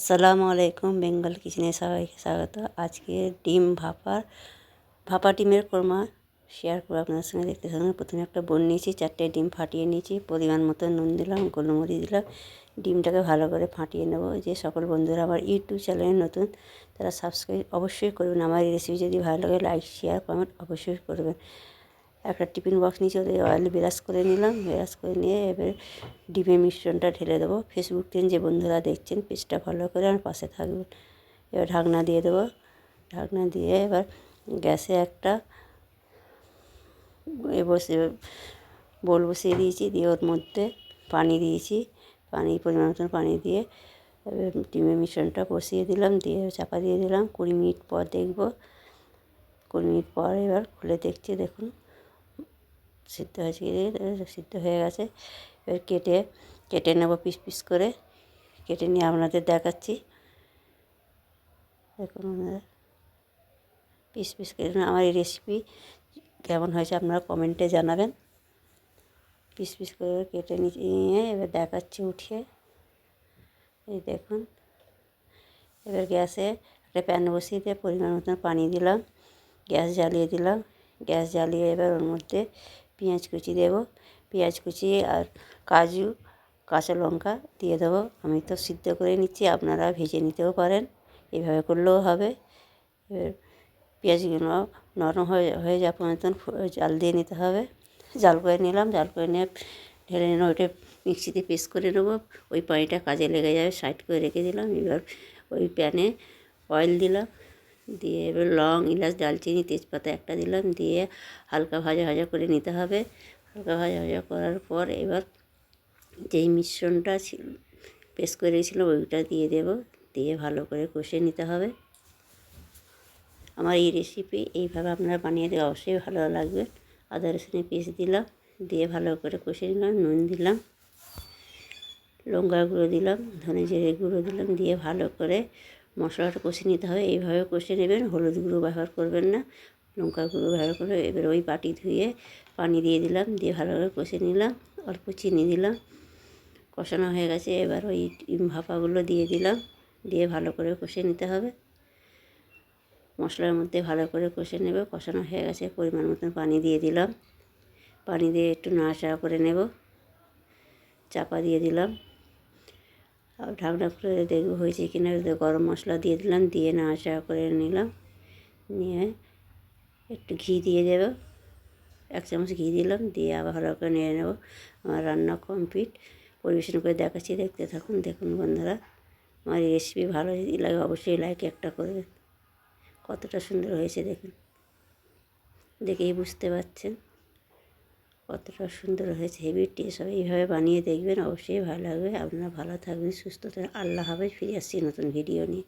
আসসালামু আলাইকুম, বেঙ্গল কিচেনে সবাইকে স্বাগত। আজকে ডিম ভাপা ডিমের কোরমা শেয়ার করে আপনাদের সঙ্গে দেখতে থাকুন। প্রথমে একটা বোল নিয়েছি, 4টে ডিম ফাটিয়ে নিয়েছি, পরিমাণ মতো নুন দিলাম, গোলমরিচ দিলাম। ডিমটাকে ভালো করে ফাটিয়ে নেব। যে সকল বন্ধুরা আমার ইউটিউব চ্যানেলে নতুন তারা সাবস্ক্রাইব অবশ্যই করবেন। আমার এই রেসিপি যদি ভালো লাগে লাইক শেয়ার কমেন্ট অবশ্যই করবেন। একটা টিফিন বক্স নিচে অয়েল ব্রাশ করে নিলাম, ব্রাশ করে নিয়ে এবার ডিমের মিশ্রণটা ঢেলে দেবো। ফেসবুক থেকে যে বন্ধুরা দেখছেন পেজটা ফলো করে আমার পাশে থাকবেন। এবার ঢাকনা দিয়ে দেবো। ঢাকনা দিয়ে এবার গ্যাসে একটা বোল বসিয়ে দিয়েছি, দিয়ে ওর মধ্যে পানি দিয়েছি। পরিমাণ মতন পানি দিয়ে এবার ডিমের মিশ্রণটা বসিয়ে দিলাম, দিয়ে চাপা দিয়ে দিলাম। 20 মিনিট পর দেখব। 20 মিনিট পর এবার খুলে দেখছি, দেখুন সিদ্ধ হয়েছে, সিদ্ধ হয়ে গেছে। এবার কেটে নেব পিস পিস করে। কেটে নিয়ে আপনাদের দেখাচ্ছি। দেখুন আপনারা পিস পিস কেটে আমার এই রেসিপি কেমন হয়েছে আপনারা কমেন্টে জানাবেন। পিস পিস করে কেটে নিয়ে এবার দেখাচ্ছি উঠিয়ে। এই দেখুন, এবার গ্যাসে একটা প্যান বসিয়ে দিয়ে পরিমাণ মতন পানি দিলাম, গ্যাস জ্বালিয়ে দিলাম। গ্যাস জ্বালিয়ে এবার ওর মধ্যে পেঁয়াজ কুচি দেবো। পেঁয়াজ কুচি আর কাজু, কাঁচা লঙ্কা দিয়ে দেবো। আমি তো সিদ্ধ করে নিচ্ছি, আপনারা ভেজে নিতেও পারেন, এইভাবে করলেও হবে। এবার পেঁয়াজগুলো নরম হয়ে যাওয়া পর্যন্ত জাল দিয়ে নিতে হবে। জাল করে নিলাম, জাল করে নিয়ে ঢেলে নিলাম। ওইটা মিক্সিতে পেস্ট করে নেবো। ওই পানিটা কাজে লেগে যাবে, সাইড করে রেখে দিলাম। এবার ওই প্যানে অয়েল দিলাম, দিয়ে এবার লং, এলাচ, দারচিনি, তেজপাতা একটা দিলাম, দিয়ে হালকা ভাজা ভাজা করে নিতে হবে। হালকা ভাজা ভাজা করার পর এবার যেই মিশ্রণটা পেস্ট করে রেখেছিলাম ওইটা দিয়ে দেব, দিয়ে ভালো করে কষে নিতে হবে। আমার এই রেসিপি এইভাবে আপনারা বানিয়ে দিয়ে অবশ্যই ভালো লাগবে। আদা রসুনের পেস্ট দিলাম, দিয়ে ভালো করে কষে নিলাম। নুন দিলাম, লঙ্কার গুঁড়ো দিলাম, ধনে জিরে গুঁড়ো দিলাম, দিয়ে ভালো করে মশলাটা কষে নিতে হবে। এইভাবে কষে নেবেন, হলুদ গুঁড়ো ব্যবহার করবেন না, লঙ্কার গুঁড়ো ব্যবহার করে। এবার ওই বাটি ধুয়ে পানি দিয়ে দিলাম, দিয়ে ভালো করে কষে নিলাম। অল্প চিনি দিলাম। কষানো হয়ে গেছে, এবার ওই ডিম ভাপাগুলো দিয়ে দিলাম, দিয়ে ভালো করে কষে নিতে হবে। মশলার মধ্যে ভালো করে কষে নেবে। কষানো হয়ে গেছে, পরিমাণ মতন পানি দিয়ে দিলাম। পানি দিয়ে একটু নাড়াচাড়া করে নেব। চাপা দিয়ে দিলাম, আর ঢাকনা খুলে দেখব হয়েছে কিনা। গরম মশলা দিয়ে দিলাম, দিয়ে নাড়াচাড়া করে নিলাম। নিয়ে একটু ঘি দিয়ে দেব, 1 চামচ ঘি দিলাম, দিয়ে আবার ভালো করে নেড়ে নেব। আমার রান্না কমপ্লিট। পরিবেশন করে দেখাচ্ছি, দেখতে থাকুন। দেখুন বন্ধুরা, আমার এই রেসিপি ভালো যদি লাগে অবশ্যই লাইক একটা করবেন। কতটা সুন্দর হয়েছে দেখুন, দেখেই বুঝতে পারছেন কতটা সুন্দর হয়েছে। হেভি টেস্ট হবে। এইভাবে বানিয়ে দেখবেন, অবশ্যই ভালো লাগবে। আপনারা ভালো থাকবেন, সুস্থ থাকবেন। আল্লাহ হাফেজ। ফিরে আসছি নতুন ভিডিও নিয়ে।